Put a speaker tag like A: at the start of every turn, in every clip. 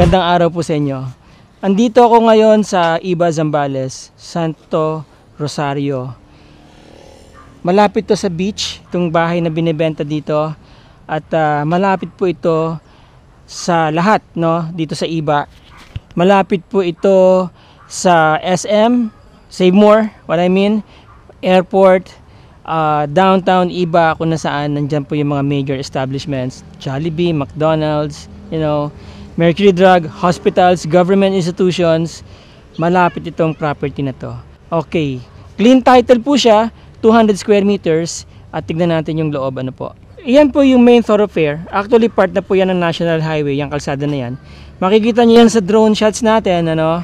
A: Magandang araw po sa inyo. Andito ako ngayon sa Iba Zambales, Santo Rosario. Malapit to sa beach, itong bahay na binibenta dito. At malapit po ito sa lahat, no, dito sa Iba. Malapit po ito sa SM, Save More, what I mean, airport, downtown Iba, kung nasaan nandyan po yung mga major establishments, Jollibee, McDonald's, you know, Mercury Drug, hospitals, government institutions. Malapit itong property na to. Okay, clean title po siya, 200 square meters. At tignan natin yung loob, ano po. Iyan po yung main thoroughfare. Actually, part na po yan ng National Highway, yung kalsada na yan. Makikita nyo yan sa drone shots natin, ano.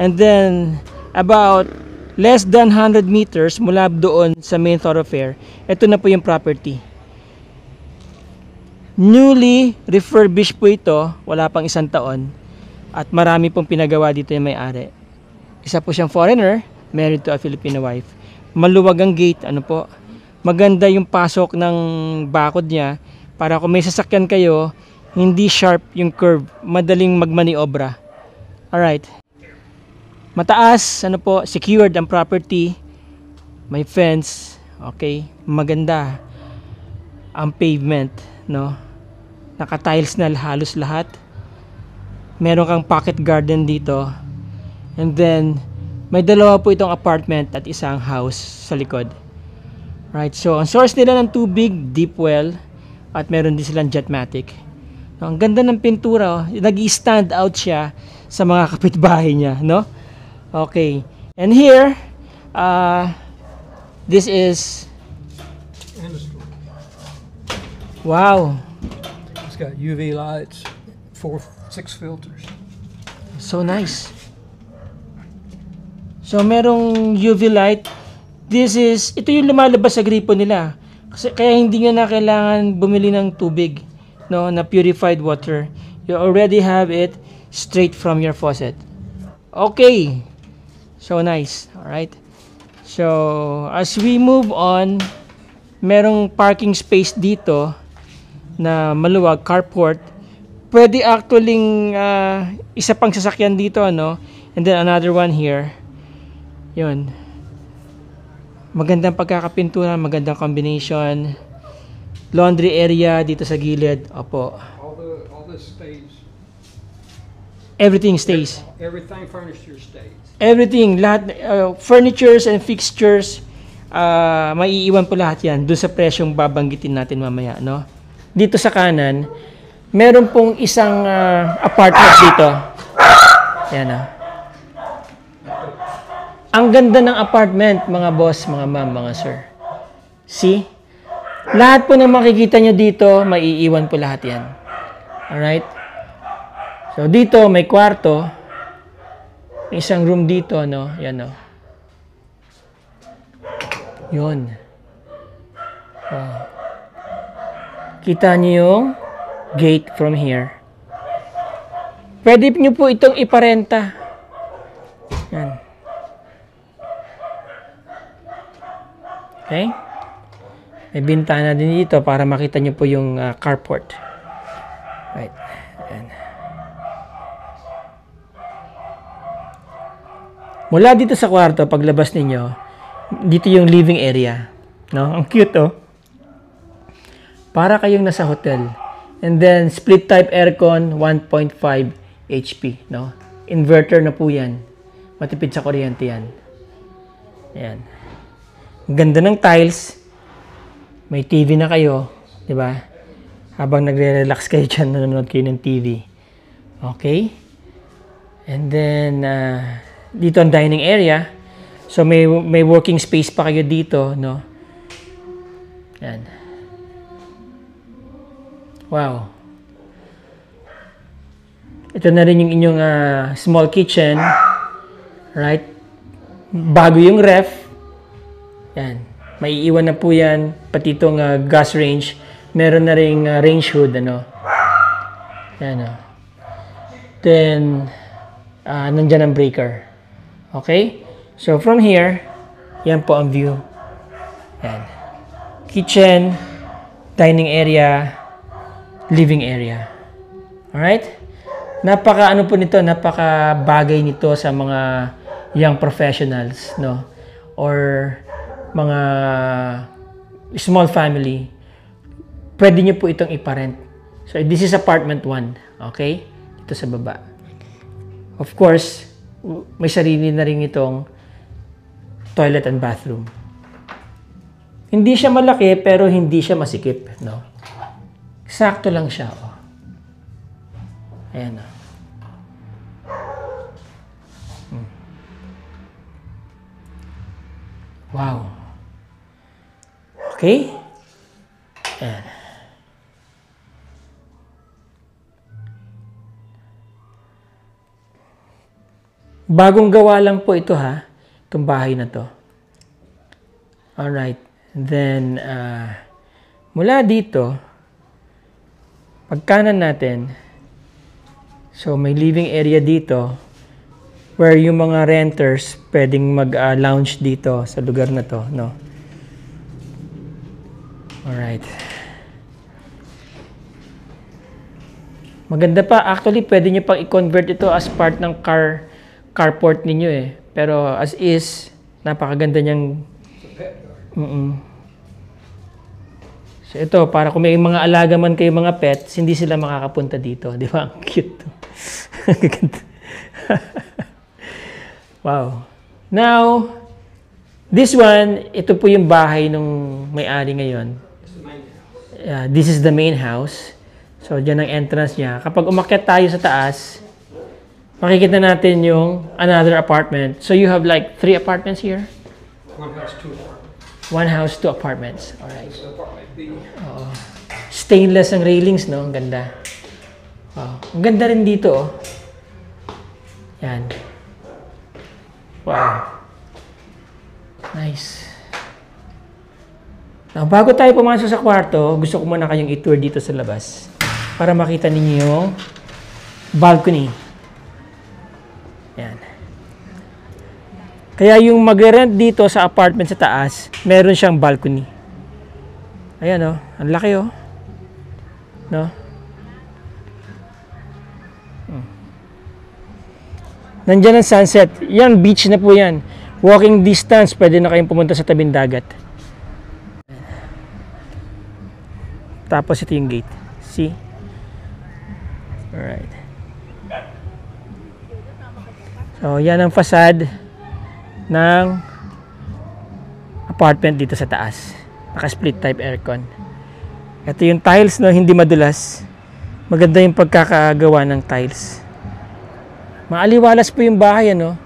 A: And then, about less than 100 meters mula doon sa main thoroughfare, ito na po yung property. Newly refurbished po ito, wala pang 1 taon. At marami pong pinagawa dito yung may-ari. Isa po siyang foreigner, married to a Filipino wife. Maluwag ang gate, ano po. Maganda yung pasok ng bakod niya para kung may sasakyan kayo, hindi sharp yung curve, madaling magmaniobra. Alright. Mataas, ano po, secured ang property. May fence, okay. Maganda ang pavement, no. Naka-tiles na halos lahat. Meron kang pocket garden dito. And then, may dalawa po itong apartment at isang house sa likod. Right, so ang source nila ng tubig, deep well. At meron din silang jetmatic. No, ang ganda ng pintura. Oh. Nag-i-stand out siya sa mga kapitbahay niya. No? Okay. And here, this is... Wow.
B: Got UV lights, 6 filters.
A: So nice. So merong UV light. Ito yung lumalabas sa gripo nila. Kasi kaya hindi nyo na kailangan bumili ng tubig, no, na purified water. You already have it straight from your faucet. Okay. So nice. Alright. So as we move on, merong parking space dito na maluwag, carport. Pwede actually isa pang sasakyan dito, ano, and then another one here. Yun, magandang pagkakapintura, magandang combination. Laundry area dito sa gilid. Opo,
B: All this stays.
A: everything stays.
B: Everything furniture stays.
A: Everything, lahat, furnitures and fixtures, maiiwan po lahat yan doon sa presyong babanggitin natin mamaya, no. Dito sa kanan, meron pong isang apartment dito. Yan o. Ang ganda ng apartment, mga boss, mga ma'am, mga sir. See? Lahat po na makikita nyo dito, maiiwan po lahat yan. Alright? So, dito may kwarto. May isang room dito, no? Yan o. Yun. Oh. Kita niyo yung gate from here. Pwede niyo po itong iparenta. Yan. Okay? May bintana din dito para makita niyo po yung carport. Right. Yan. Mula dito sa kwarto, paglabas ninyo, dito yung living area. No? Ang cute, oh. Para kayong nasa hotel. And then, split type aircon, 1.5 HP. No? Inverter na po yan. Matipid sa kuryente yan. Ayan. Ang ganda ng tiles. May TV na kayo. Diba? Habang nagre-relax kayo dyan, nanonood kayo ng TV. Okay? And then, dito ang dining area. So, may working space pa kayo dito. No? Ayan. Wow. Ito na rin yung inyong small kitchen. Right? Bago yung ref. Yan. Maiiwan na po yan. Pati itong gas range. Meron na ring range hood. Ano? Yan. Then, nandyan ang breaker. Okay? So, from here, yan po ang view. Yan. Kitchen, dining area, living area. Alright? napaka ano po nito, napaka bagay nito sa mga young professionals, no? Or mga small family. Pwede nyo po itong iparent. So, this is apartment 1. Okay? Ito sa baba. Of course, may sarili na rin itong toilet and bathroom. Hindi siya malaki, pero hindi siya masikip, no? Sakto lang siya, oh. Ayan, oh. Wow. Okay? Ayan. Bagong gawa lang po ito, ha? Itong bahay na to. Alright. Then, mula dito, pagkanan natin, so may living area dito where yung mga renters pwedeng mag-lounge dito sa lugar na to, no? Alright. Maganda pa. Actually, pwede nyo pang i-convert ito as part ng carport ninyo eh. Pero as is, napakaganda niyang... So ito, para kung may mga alaga man kayo mga pets, hindi sila makakapunta dito. Di ba? Ang cute. Wow. Now, this one, ito po yung bahay nung may-ari ngayon. This is the main house. So, dyan ang entrance niya. Kapag umakyat tayo sa taas, makikita natin yung another apartment. So, you have like 3 apartments here?
B: 1 house, 2 apartments.
A: 1 house, 2 apartments. Alright.
B: This is apartment B.
A: Oo. Stainless ang railings, no? Ang ganda. Wow. Ang ganda rin dito, oh. Yan. Wow. Nice. Now, bago tayo pumasok sa kwarto, gusto ko muna kayong i-tour dito sa labas para makita ninyo yung balcony. Yan. Kaya yung mag-rent dito sa apartment sa taas, meron siyang balcony. Ayan, oh. Ang laki, oh. No? Nandyan ang sunset. Yan, beach na po yan. Walking distance, pwede na kayong pumunta sa tabing dagat. Tapos ito yung gate. See? Alright. So, yan ang facade ng apartment dito sa taas. Naka-split type aircon. Ito yung tiles, no? Hindi madulas. Maganda yung pagkakagawa ng tiles. Maaliwalas po yung bahay, ano?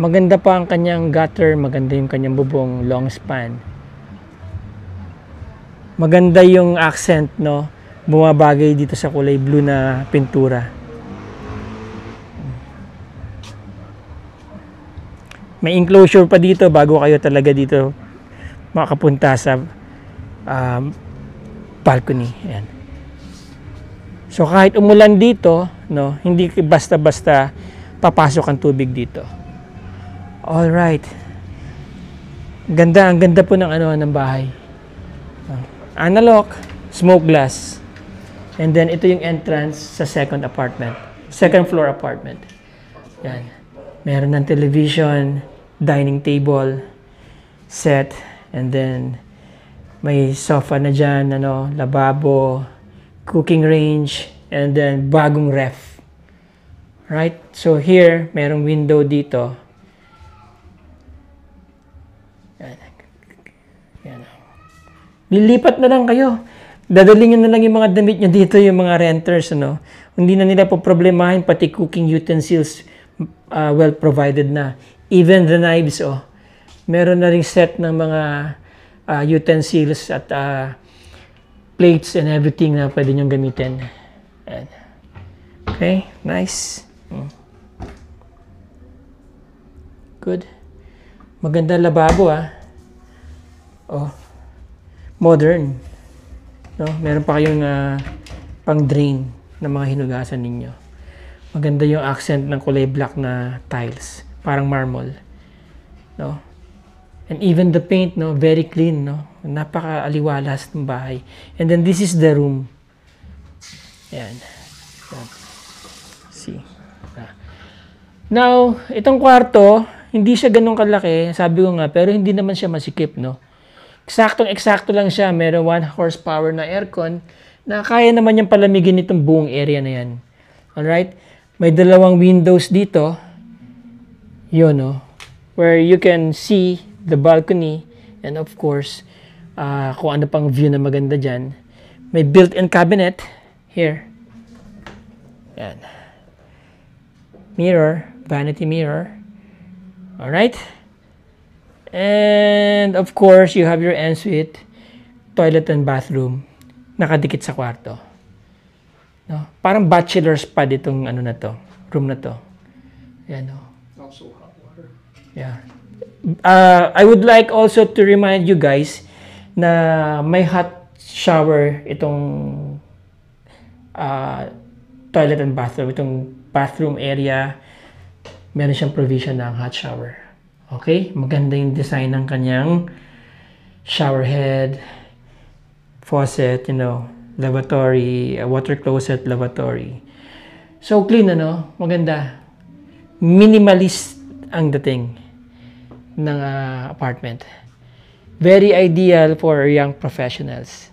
A: Maganda pa ang kanyang gutter. Maganda yung kanyang bubong, long span. Maganda yung accent, no? Bumabagay dito sa kulay blue na pintura. May enclosure pa dito bago kayo talaga dito makapunta sa balcony. Ayan. So kahit umulan dito, no, hindi basta-basta papasok ang tubig dito. All right. Ang ganda po ng ng bahay. Analog, smoke glass. And then ito yung entrance sa second floor apartment. Yan. Meron ng television, dining table, set, and then may sofa na dyan, lababo, cooking range, and then bagong ref. Right? So here, merong window dito. Yan. Lilipat na lang kayo. Dadalhin na lang yung mga damit nyo dito, yung mga renters, Hindi na nila po problemahin, pati cooking utensils, well provided na. Even the knives, meron na ring set ng mga utensils at plates and everything na pwede nyong gamitin. Ayan. Okay, nice. Good. Maganda lababo, modern. No? Meron pa kayong pang-drain ng mga hinugasan ninyo. Maganda yung accent ng kulay black na tiles. Parang marble. No? And even the paint, very clean. No? Napaka-aliwalas ng bahay. And then this is the room. Ayan. See. Now, itong kwarto, hindi siya ganun kalaki, sabi ko nga, pero hindi naman siya masikip, no? Eksaktong-eksakto lang siya. Meron 1 horsepower na aircon na kaya naman niyang palamigin itong buong area na yan. Alright? May 2 windows dito. Yun, no? Where you can see the balcony and of course, kung ano pang view na maganda dyan. May built-in cabinet here. Yan. Mirror, vanity mirror. Alright? And of course, you have your ensuite, toilet and bathroom nakadikit sa kwarto. No? Parang bachelor's pad itong ano na to, room na to. Yan, no?
B: Also hot water.
A: Yeah. I would like also to remind you guys na may hot shower itong toilet and bathroom. Itong bathroom area, meron siyang provision ng hot shower. Okay? Maganda yung design ng kanyang shower head, faucet, you know, lavatory, water closet, lavatory. So, clean, ano? Maganda. Minimalist ang dating ng apartment. Very ideal for young professionals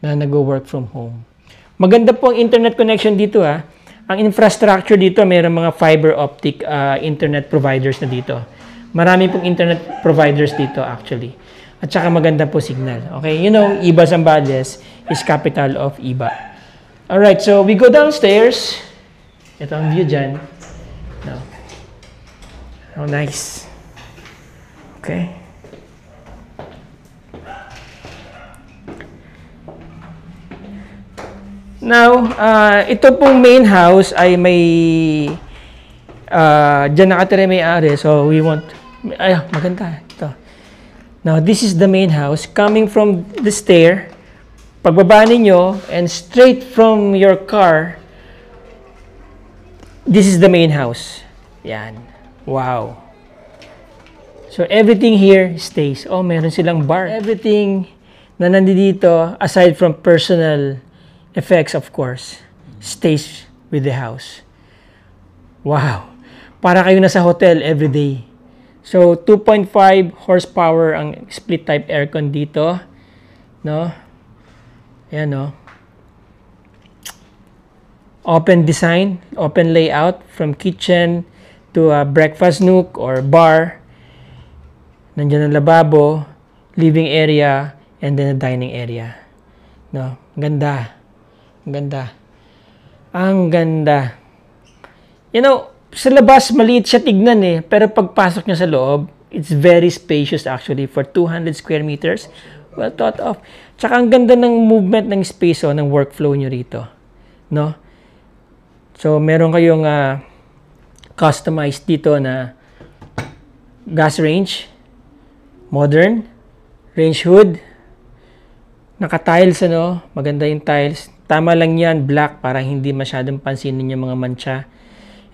A: na nag-work from home. Maganda po ang internet connection dito, ha. Ang infrastructure dito, mayroong mga fiber optic internet providers na dito. Marami pong internet providers dito actually. At saka maganda po signal. Okay, you know, Iba Zambales is capital of Iba. Alright, so we go downstairs. Ito ang view dyan. No. Oh, nice. Okay. Now, ito pong main house ay may dyan nakatira may-ari. So, we want... Ay, maganda. Ito. Now, this is the main house. Coming from the stair, pagbaba ninyo, and straight from your car, this is the main house. Yan. Wow. So, everything here stays. Oh, meron silang bar. Everything na nandito, aside from personal effects, of course, stays with the house. Wow. Para kayo nasa hotel every day. So, 2.5 horsepower ang split type aircon dito. No? Ayan, no? Open design, open layout from kitchen to a breakfast nook or bar. Nandiyan ang lababo, living area, and then a dining area. No? Ganda. Ang ganda. Ang ganda. You know, sa labas, maliit siya tignan eh. Pero pagpasok niya sa loob, it's very spacious actually for 200 square meters. Well thought of. Tsaka ang ganda ng movement ng space o, ng workflow nyo rito. No? So, meron kayong customized dito na gas range, modern, range hood, naka-tiles, ano? Maganda yung tiles. Tama lang yan, black, para hindi masyadong pansinin yung mga mancha.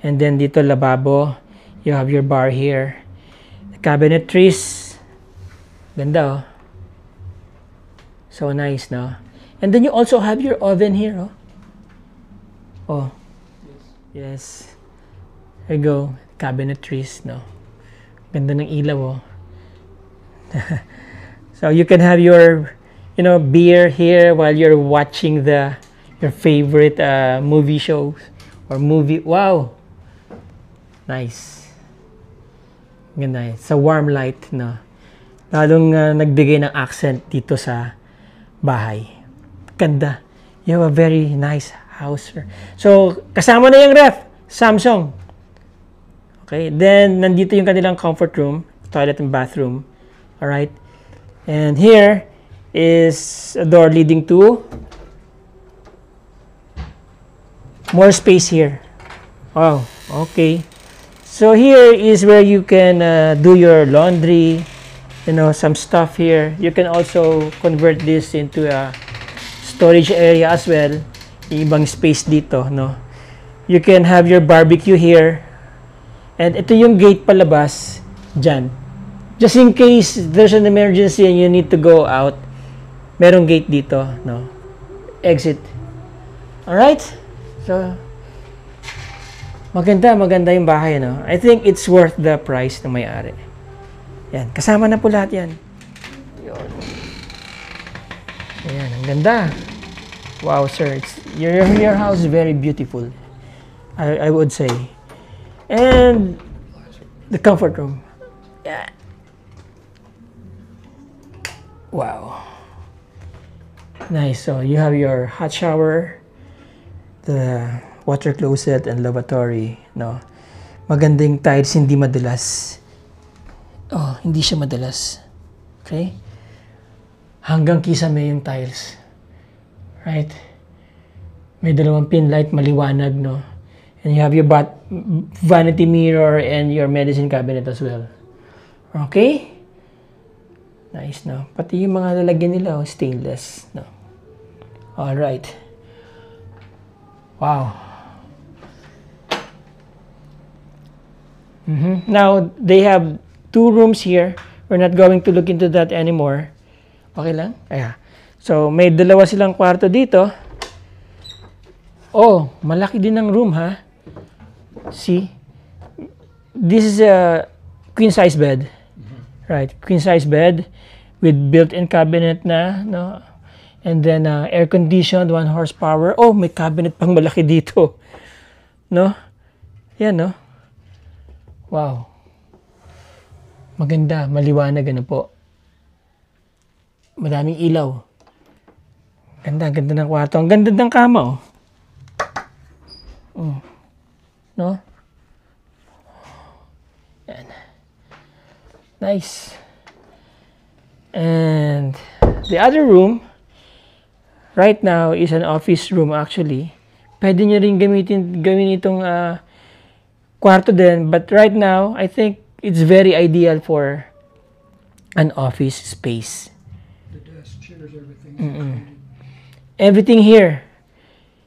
A: And then dito, lababo. You have your bar here. Cabinetries. Ganda, oh. So nice, no? And then you also have your oven here, oh. Oh. Yes. There you go. Cabinetries, no? Ganda ng ilaw, oh. So you can have your, you know, beer here while you're watching your favorite movie shows or movie. Wow. Nice. Ganda. Sa warm light, no? Lalong nagbigay ng accent dito sa bahay. Ganda. You have a very nice house. So, kasama na yung ref. Samsung. Okay. Then, nandito yung kanilang comfort room, toilet and bathroom. Alright. And here is a door leading to more space here. Wow. Okay. So here is where you can do your laundry, you know, some stuff here. You can also convert this into a storage area as well. Ibang space dito, no? You can have your barbecue here. And ito yung gate palabas dyan. Just in case there's an emergency and you need to go out, merong gate dito, no? Exit. Alright? So, Maganda yung bahay, no? I think it's worth the price ng may-ari. Yan, kasama na po lahat yan. Yun. Ayan, ang ganda. Wow, sir. Your house is very beautiful. I would say. And the comfort room. Yeah. Wow. Nice. So you have your hot shower, the water closet and lavatory, no. Magandang tiles, hindi madulas. Oh, hindi siya madalas. Okay? Hanggang kisame yung tiles. Right? May dalawang pin light, maliwanag, no? And you have your vanity mirror and your medicine cabinet as well. Okay? Nice, no? Pati yung mga lalagyan nila, oh, stainless, no? Alright. Wow. Now, they have 2 rooms here. We're not going to look into that anymore. Okay lang? Ayan. So, may dalawa silang kwarto dito. Oh, malaki din ang room, ha? See? This is a queen-size bed. Right, queen-size bed with built-in cabinet na, no? And then, air-conditioned, 1 horsepower. Oh, may cabinet pang malaki dito. No? Yan, no? Wow. Maganda, maliwanag, ano po. Madaming ilaw. Ganda, ganda ng kwarto. Ang ganda ng kama, oh. No? Yan. Nice. And the other room, right now, is an office room actually. Pwede nyo rin gawin itong kwarto din. But right now, I think it's very ideal for an office space.
B: The desk, chairs, everything.
A: Everything here.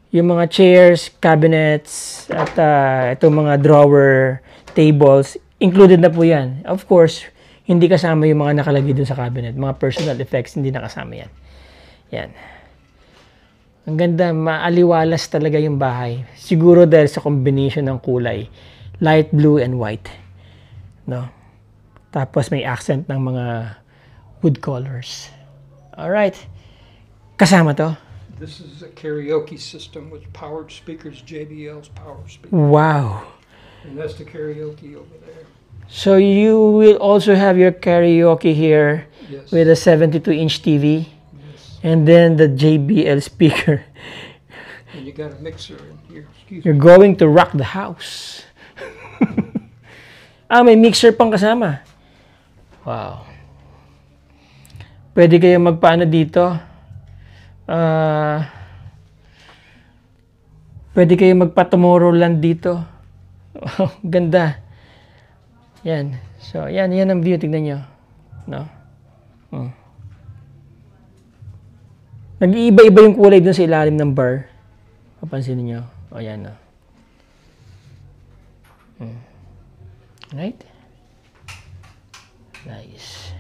A: Yung mga chairs, cabinets, at itong mga drawer, tables, included na po yan. Of course, hindi kasama yung mga nakalagay dun sa cabinet. Mga personal effects, hindi nakasama yan. Yan. Ang ganda, maaliwalas talaga yung bahay. Siguro dahil sa combination ng kulay. Light blue and white. No? Tapos may accent ng mga wood colors. Alright. Kasama to.
B: This is a karaoke system with powered speakers, JBL's power speakers.
A: Wow.
B: And that's the karaoke over there.
A: So you will also have your karaoke here.
B: Yes.
A: With a 72-inch TV.
B: Yes.
A: And then the JBL speaker.
B: And you got a mixer in here. Excuse me.
A: You're going to rock the house. May mixer pang kasama. Wow. Pwede kayo magpaano dito. Pwede kayo magpa Tomorrowland dito. Ganda. Yan. So, yan ang view. Tignan nyo. No? Nag-iiba-iba yung kulay dun sa ilalim ng bar. Papansin niyo. O, yan, no? Right? Nice.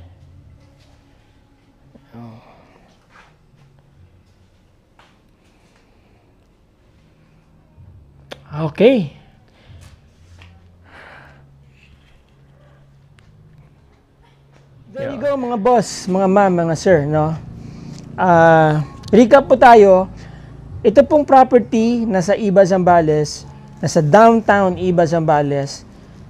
A: Oh. Okay. There you go, mga boss, mga ma'am, mga sir, no? Recap po tayo. Ito pong property nasa Iba, Zambales, nasa downtown Iba, Zambales.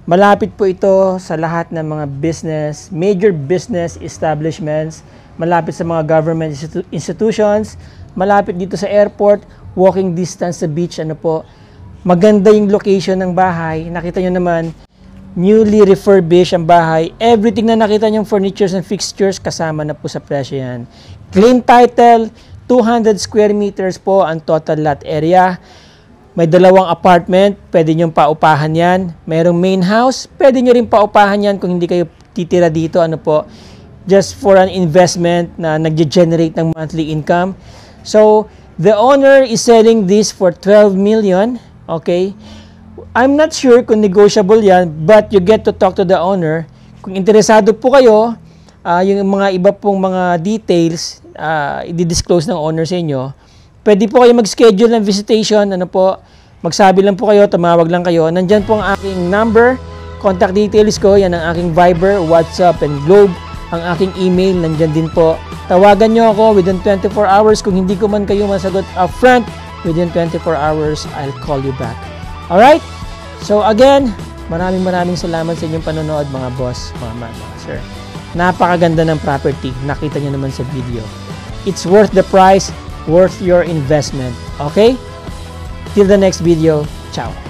A: Malapit po ito sa lahat ng mga business, major business establishments, malapit sa mga government institutions, malapit dito sa airport, walking distance sa beach, ano po. Maganda yung location ng bahay. Nakita nyo naman, newly refurbished ang bahay. Everything na nakita nyong furnitures and fixtures, kasama na po sa presyo yan. Clean title, 200 square meters po ang total lot area. May 2 apartment, pwede nyong paupahan yan. Mayroong main house, pwede nyo rin paupahan yan kung hindi kayo titira dito. Ano po, just for an investment na nag-generate ng monthly income. So, the owner is selling this for 12 million. Okay? I'm not sure kung negotiable yan, but you get to talk to the owner. Kung interesado po kayo, yung mga iba pong mga details, i-disclose ng owner sa inyo, pwede po kayo mag-schedule ng visitation, ano po, magsabi lang po kayo, tumawag lang kayo. Nandyan po ang aking number, contact details ko, yan ang aking Viber, WhatsApp, and Globe. Ang aking email, nandyan din po. Tawagan nyo ako within 24 hours. Kung hindi ko man kayo masagot upfront, within 24 hours, I'll call you back. Alright? So again, maraming salamat sa inyong panonood mga boss, mga ma'am, mga sir. Napakaganda ng property. Nakita nyo naman sa video. It's worth the price, worth your investment. Okay? Till the next video. Ciao.